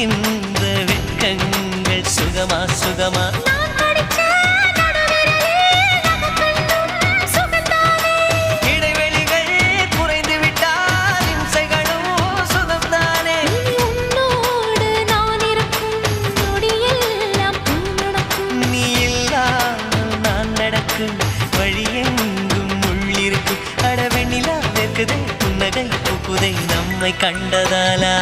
இருக்கின்ற வெட்கங்கள் சுகமா சுகமா இடைவெளிகள் குறைந்து விட்டால் இம்சைகளும் சுகம்தானே உன்னோடு நான் இருக்கும் நொடியெல்லாம் நடக்கும் நீ இல்லாமல் நான் நடக்கும் வழியெங்கும் உள்ளிருக்கு அடவெண்ணிலா வெக்குதே புன்னகை பூக்குதை நம்மை கண்டதாலா